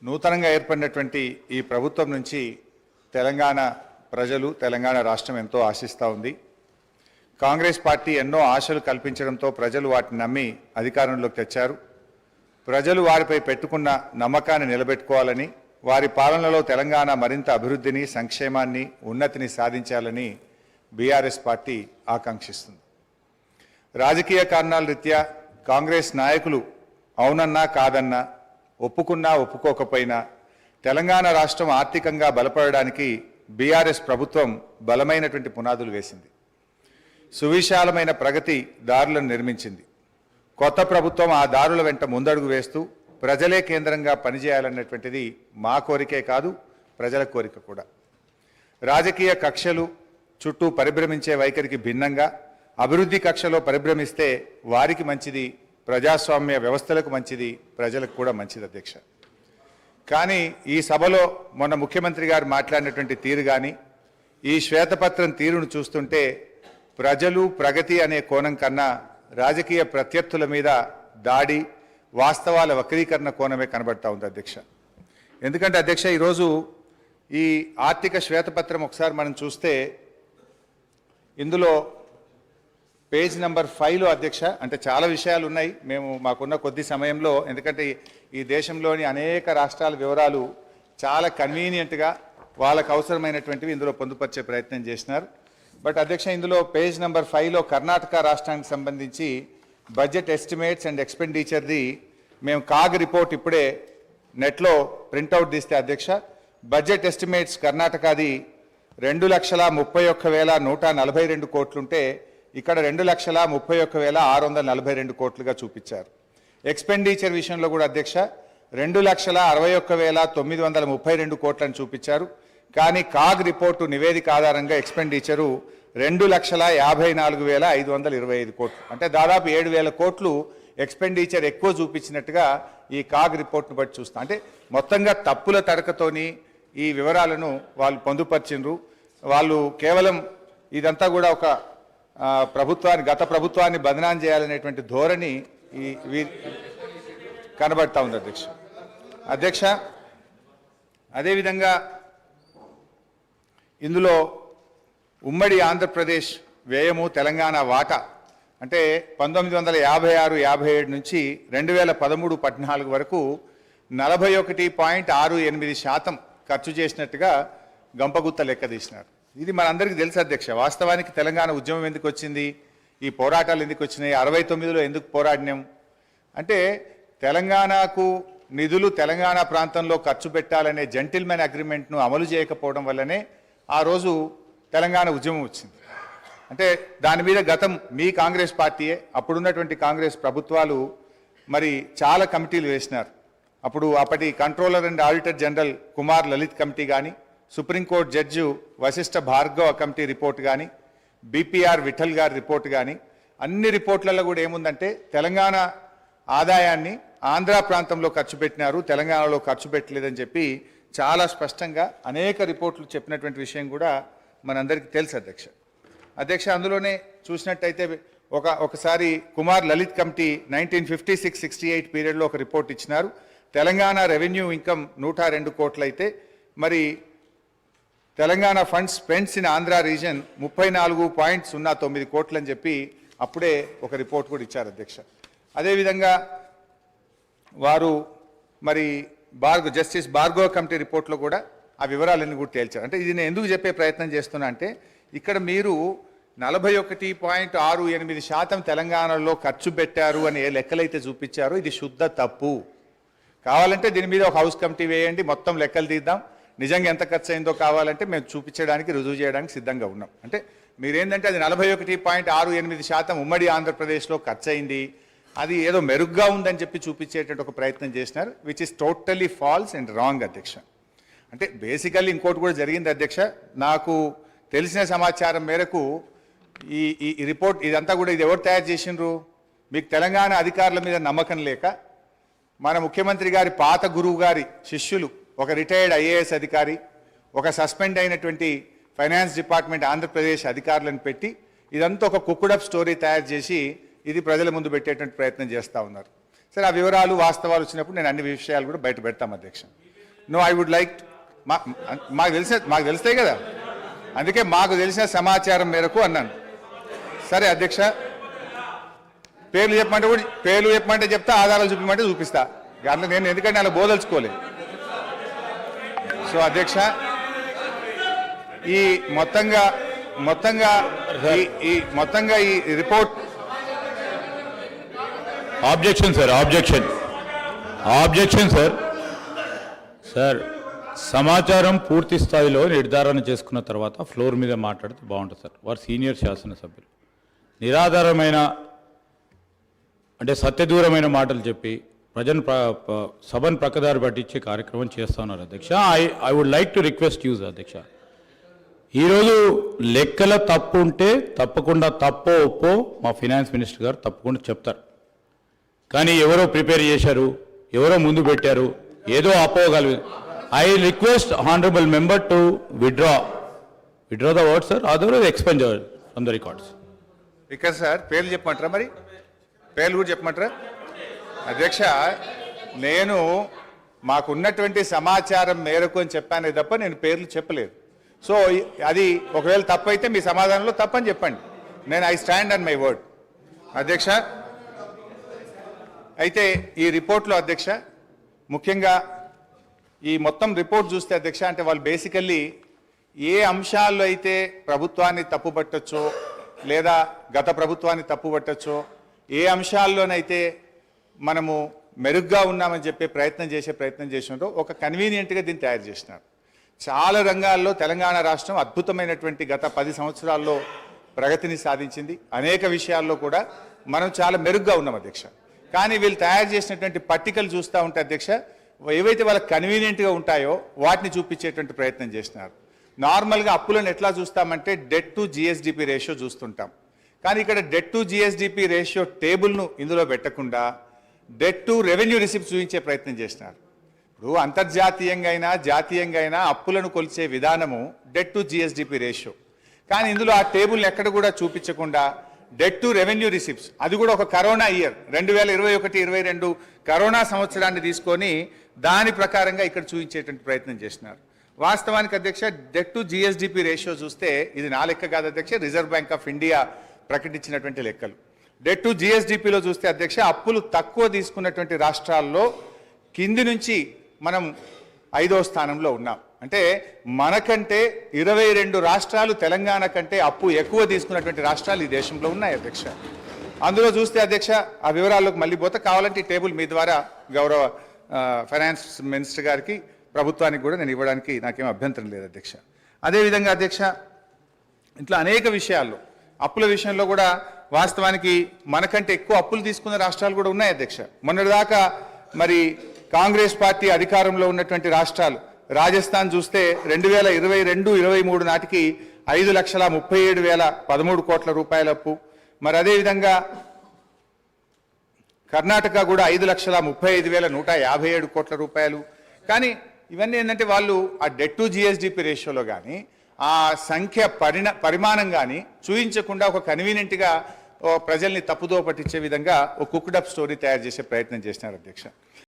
నూతనంగా ఏర్పడినటువంటి ఈ ప్రభుత్వం నుంచి తెలంగాణ ప్రజలు తెలంగాణ రాష్ట్రం ఎంతో ఆశిస్తూ ఉంది. కాంగ్రెస్ పార్టీ ఎన్నో ఆశలు కల్పించడంతో ప్రజలు వాటిని నమ్మి అధికారంలోకి తెచ్చారు. ప్రజలు వారిపై పెట్టుకున్న నమ్మకాన్ని నిలబెట్టుకోవాలని, వారి పాలనలో తెలంగాణ మరింత అభివృద్ధిని, సంక్షేమాన్ని, ఉన్నతిని సాధించాలని బీఆర్ఎస్ పార్టీ ఆకాంక్షిస్తుంది. రాజకీయ కారణాల రీత్యా కాంగ్రెస్ నాయకులు అవునన్నా కాదన్నా, ఒప్పుకున్నా ఒప్పుకోకపోయినా తెలంగాణ రాష్ట్రం ఆర్థికంగా బలపడడానికి బీఆర్ఎస్ ప్రభుత్వం బలమైనటువంటి పునాదులు వేసింది. సువిశాలమైన ప్రగతి దారులను నిర్మించింది. కొత్త ప్రభుత్వం ఆ దారుల వెంట ముందడుగు వేస్తూ ప్రజలే కేంద్రంగా పనిచేయాలన్నటువంటిది మా కోరికే కాదు, ప్రజల కోరిక కూడా. రాజకీయ కక్షలు చుట్టూ పరిభ్రమించే వైఖరికి భిన్నంగా అభివృద్ధి కక్షలో పరిభ్రమిస్తే వారికి మంచిది, ప్రజాస్వామ్య వ్యవస్థలకు మంచిది, ప్రజలకు కూడా మంచిది అధ్యక్ష. కానీ ఈ సభలో మొన్న ముఖ్యమంత్రి గారు మాట్లాడినటువంటి తీరు కానీ, ఈ శ్వేతపత్రం తీరును చూస్తుంటే ప్రజలు ప్రగతి అనే కోణం కన్నా రాజకీయ ప్రత్యర్థుల మీద దాడి, వాస్తవాల వక్రీకరణ కోణమే కనబడతా ఉంది అధ్యక్ష. ఎందుకంటే అధ్యక్ష, ఈరోజు ఈ ఆర్థిక శ్వేతపత్రం ఒకసారి మనం చూస్తే ఇందులో పేజ్ నెంబర్ 5లో అధ్యక్ష, అంటే చాలా విషయాలు ఉన్నాయి. మేము మాకున్న కొద్ది సమయంలో, ఎందుకంటే ఈ దేశంలోని అనేక రాష్ట్రాల వివరాలు చాలా కన్వీనియంట్గా వాళ్ళకు అవసరమైనటువంటివి ఇందులో పొందుపరిచే ప్రయత్నం చేసినారు. బట్ అధ్యక్ష, ఇందులో పేజ్ నెంబర్ 5లో కర్ణాటక రాష్ట్రానికి సంబంధించి బడ్జెట్ ఎస్టిమేట్స్ అండ్ ఎక్స్పెండిచర్ది మేము కాగ్ రిపోర్ట్ ఇప్పుడే నెట్లో ప్రింట్అవుట్ తీస్తే అధ్యక్ష, బడ్జెట్ ఎస్టిమేట్స్ కర్ణాటకది 2,31,142 కోట్లుంటే ఇక్కడ 2,31,642 కోట్లుగా చూపించారు. ఎక్స్పెండిచర్ విషయంలో కూడా అధ్యక్ష 2,61,932 కోట్లను చూపించారు. కానీ కాగ్ రిపోర్టు నివేదిక ఆధారంగా ఎక్స్పెండిచరు 2,54,525 కోట్లు, అంటే దాదాపు 7,000 కోట్లు ఎక్స్పెండిచర్ ఎక్కువ చూపించినట్టుగా ఈ కాగ్ రిపోర్ట్ను బట్టి చూస్తాం. అంటే మొత్తంగా తప్పుల తడకతోని ఈ వివరాలను వాళ్ళు పొందుపరిచిండ్రు. వాళ్ళు కేవలం ఇదంతా కూడా ఒక గత ప్రభుత్వాన్ని బదనాం చేయాలనేటువంటి ధోరణి కనబడతా ఉంది అధ్యక్ష. అదేవిధంగా ఇందులో ఉమ్మడి ఆంధ్రప్రదేశ్ వ్యయము, తెలంగాణ వాటా అంటే 1956-57 నుంచి 2013-14 వరకు 41.68% ఖర్చు చేసినట్టుగా గంపగుత్త లెక్క తీసినారు. ఇది మనందరికీ తెలుసు అధ్యక్ష. వాస్తవానికి తెలంగాణ ఉద్యమం ఎందుకు వచ్చింది, ఈ పోరాటాలు ఎందుకు వచ్చినాయి, 69లో ఎందుకు పోరాడినాం అంటే తెలంగాణకు నిధులు తెలంగాణ ప్రాంతంలో ఖర్చు పెట్టాలనే జెంటిల్మెన్ అగ్రిమెంట్ను అమలు చేయకపోవడం వల్లనే ఆ రోజు తెలంగాణ ఉద్యమం వచ్చింది. అంటే దాని మీద గతం మీ కాంగ్రెస్ పార్టీయే, అప్పుడున్నటువంటి కాంగ్రెస్ ప్రభుత్వాలు మరి చాలా కమిటీలు వేసినారు. అప్పటి controller and auditor general Kumar Lalit committee కానీ, supreme court judge Vashishtha Bhargava committee report కానీ, బీపీఆర్ విఠల్ గారి రిపోర్ట్ కానీ, అన్ని రిపోర్ట్లలో కూడా ఏముందంటే తెలంగాణ ఆదాయాన్ని ఆంధ్ర ప్రాంతంలో ఖర్చు పెట్టినారు, తెలంగాణలో ఖర్చు పెట్టలేదని చెప్పి చాలా స్పష్టంగా అనేక రిపోర్ట్లు చెప్పినటువంటి విషయం కూడా మనందరికీ తెలుసు అధ్యక్ష. అందులోనే చూసినట్టయితే ఒకసారి కుమార్ లలిత్ కమిటీ 1956-68 పీరియడ్లో ఒక రిపోర్ట్ ఇచ్చినారు. తెలంగాణ రెవెన్యూ ఇన్కమ్ 102 కోట్లు అయితే మరి Telangana funds spends in Andhra reason 34.09 కోట్లు అని చెప్పి అప్పుడే ఒక రిపోర్ట్ కూడా ఇచ్చారు అధ్యక్ష. అదేవిధంగా వారు మరి జస్టిస్ భార్గవ కమిటీ రిపోర్ట్లో కూడా ఆ వివరాలన్నీ కూడా తేల్చారు. అంటే ఇది నేను ఎందుకు చెప్పే ప్రయత్నం చేస్తున్నా అంటే ఇక్కడ మీరు 41.68% తెలంగాణలో ఖర్చు పెట్టారు అని ఏ లెక్కలైతే చూపించారో ఇది శుద్ధ తప్పు. కావాలంటే దీని మీద ఒక హౌస్ కమిటీ వేయండి, మొత్తం లెక్కలు తీద్దాం, నిజంగా ఎంత ఖర్చు అయిందో కావాలంటే మేము చూపించడానికి, రుజువు చేయడానికి సిద్ధంగా ఉన్నాం. అంటే మీరేంటంటే అది 41.68% ఉమ్మడి ఆంధ్రప్రదేశ్లో ఖర్చు అయింది, అది ఏదో మెరుగ్గా ఉందని చెప్పి చూపించేటువంటి ఒక ప్రయత్నం చేసినారు, which is totally false and wrong అధ్యక్ష. అంటే బేసికల్లీ ఇంకోటి కూడా జరిగింది అధ్యక్ష. నాకు తెలిసిన సమాచారం మేరకు ఈ రిపోర్ట్ ఇదంతా కూడా ఇది ఎవరు తయారు చేసిండ్రు, మీకు తెలంగాణ అధికారుల మీద నమ్మకం లేక మన ముఖ్యమంత్రి గారి పాత గురువు గారి శిష్యులు, ఒక రిటైర్డ్ ఐఏఎస్ అధికారి, ఒక సస్పెండ్ అయినటువంటి ఫైనాన్స్ డిపార్ట్మెంట్ ఆంధ్రప్రదేశ్ అధికారులను పెట్టి ఇదంతా ఒక కుక్కుడప్ స్టోరీ తయారు చేసి ఇది ప్రజల ముందు పెట్టేటువంటి ప్రయత్నం చేస్తూ ఉన్నారు. సరే ఆ వివరాలు వాస్తవాలు వచ్చినప్పుడు నేను అన్ని విషయాలు కూడా బయట పెడతాం అధ్యక్ష. నో ఐ వుడ్ లైక్ మాకు తెలుస్తాయి కదా, అందుకే మాకు తెలిసిన సమాచారం మేరకు అన్నాను. సరే అధ్యక్ష, పేర్లు చెప్పమంటే చెప్తా, ఆధారాలు చూపించమంటే చూపిస్తా. అందులో నేను ఎందుకంటే అలా బోదలుచుకోలేదు. సో అధ్యక్ష, ఈ మొత్తంగా ఈ రిపోర్ట్ ఆబ్జెక్షన్ సార్. సార్, సమాచారం పూర్తి స్థాయిలో నిర్ధారణ చేసుకున్న తర్వాత ఫ్లోర్ మీద మాట్లాడితే బాగుంటుంది సార్. వారు సీనియర్ శాసనసభ్యులు నిరాధారమైన అంటే సత్యదూరమైన మాటలు చెప్పి సభను ప్రక్కదారి పట్టించే కార్యక్రమం చేస్తా ఉన్నారు అధ్యక్ష. I would like to request use అధ్యక్ష, ఈరోజు లెక్కల తప్పు ఉంటే తప్పకుండా తప్పో ఒప్పో మా ఫైనాన్స్ మినిస్టర్ గారు తప్పకుండా చెప్తారు. కానీ ఎవరో ప్రిపేర్ చేశారు, ఎవరో ముందు పెట్టారు, ఏదో అపోగలదు. I request honourable member to withdraw the word sir, otherwise expunge from the records. ఇక్కడ సార్ పేర్లు చెప్పమంటారా? మరి పేర్లు కూడా చెప్పమంటారా? అధ్యక్ష, నేను మాకున్నటువంటి సమాచారం మేరకు అని చెప్పానే తప్ప నేను పేర్లు చెప్పలేదు. సో అది ఒకవేళ తప్పు అయితే మీ సమాధానంలో తప్పని చెప్పండి. నేను I stand on my word అధ్యక్ష. అయితే ఈ రిపోర్ట్లో అధ్యక్ష, ముఖ్యంగా ఈ మొత్తం రిపోర్ట్ చూస్తే అధ్యక్ష, అంటే వాళ్ళు బేసికల్లీ ఏ అంశాల్లో అయితే ప్రభుత్వాన్ని తప్పుపట్టచ్చో లేదా గత ప్రభుత్వాన్ని తప్పుపట్టచ్చో, ఏ అంశాల్లోనైతే మనము మెరుగ్గా ఉన్నామని చెప్పే ప్రయత్నం చేసినారో ఒక కన్వీనియంట్గా దీన్ని తయారు చేసినారు. చాలా రంగాల్లో తెలంగాణ రాష్ట్రం అద్భుతమైనటువంటి గత 10 సంవత్సరాల్లో ప్రగతిని సాధించింది. అనేక విషయాల్లో కూడా మనం చాలా మెరుగ్గా ఉన్నాం అధ్యక్ష. కానీ వీళ్ళు తయారు చేసినటువంటి పట్టికలు చూస్తూ ఉంటే అధ్యక్ష, ఏవైతే వాళ్ళకి కన్వీనియంట్గా ఉంటాయో వాటిని చూపించేటువంటి ప్రయత్నం చేసినారు. నార్మల్గా అప్పులను ఎట్లా చూస్తామంటే డెట్ టు జిఎస్డిపి రేషియో చూస్తుంటాం. కానీ ఇక్కడ డెట్ టు జిఎస్డిపి రేషియో టేబుల్ను ఇందులో పెట్టకుండా డెట్ టు రెవెన్యూ రిసిప్ట్ చూపించే ప్రయత్నం చేసినారు. ఇప్పుడు అంతర్జాతీయంగా అయినా జాతీయంగా అయినా అప్పులను కొలిచే విధానము డెట్ టు జిఎస్డిపి రేషియో. కానీ ఇందులో ఆ టేబుల్ని ఎక్కడ కూడా చూపించకుండా డెట్ టు రెవెన్యూ రిసిప్ట్స్, అది కూడా ఒక కరోనా ఇయర్ 2021-22 కరోనా సంవత్సరాన్ని తీసుకొని దాని ప్రకారంగా ఇక్కడ చూపించేటువంటి ప్రయత్నం చేసినారు. వాస్తవానికి అధ్యక్ష, డెట్ టు జిఎస్డిపి రేషియో చూస్తే ఇది నా లెక్క కాదు అధ్యక్ష, రిజర్వ్ బ్యాంక్ ఆఫ్ ఇండియా ప్రకటించినటువంటి లెక్కలు. డెట్ టు జిఎస్డిపిలో చూస్తే అధ్యక్ష, అప్పులు తక్కువ తీసుకున్నటువంటి రాష్ట్రాల్లో కింది నుంచి మనం 5వ స్థానంలో ఉన్నాం. అంటే మనకంటే 22 రాష్ట్రాలు తెలంగాణ కంటే అప్పు ఎక్కువ తీసుకున్నటువంటి రాష్ట్రాలు ఈ దేశంలో ఉన్నాయి అధ్యక్ష. అందులో చూస్తే అధ్యక్ష, ఆ వివరాల్లోకి మళ్ళీ పోతే కావాలంటే ఈ టేబుల్ మీ ద్వారా గౌరవ ఫైనాన్స్ మినిస్టర్ గారికి ప్రభుత్వానికి కూడా నేను ఇవ్వడానికి నాకేం అభ్యంతరం లేదు అధ్యక్ష. అదేవిధంగా అధ్యక్ష, ఇట్లా అనేక విషయాల్లో అప్పుల విషయంలో కూడా వాస్తవానికి మనకంటే ఎక్కువ అప్పులు తీసుకున్న రాష్ట్రాలు కూడా ఉన్నాయి అధ్యక్ష. మొన్నటిదాకా మరి కాంగ్రెస్ పార్టీ అధికారంలో ఉన్నటువంటి రాష్ట్రాలు, రాజస్థాన్ చూస్తే 2022-23 నాటికి 5,37,013 కోట్ల రూపాయల అప్పు. మరి అదేవిధంగా కర్ణాటక కూడా 5,35,157 కోట్ల రూపాయలు. కానీ ఇవన్నీ ఏంటంటే వాళ్ళు ఆ డెట్ టు జిఎస్డిపి రేషియోలో కానీ ఆ సంఖ్య పరిమాణం కానీ చూపించకుండా ఒక కన్వీనియంట్గా ప్రజల్ని తప్పుదో పట్టించే విధంగా ఒక కుక్డ్ అప్ స్టోరీ తయారు చేసే ప్రయత్నం చేసినారు అధ్యక్ష.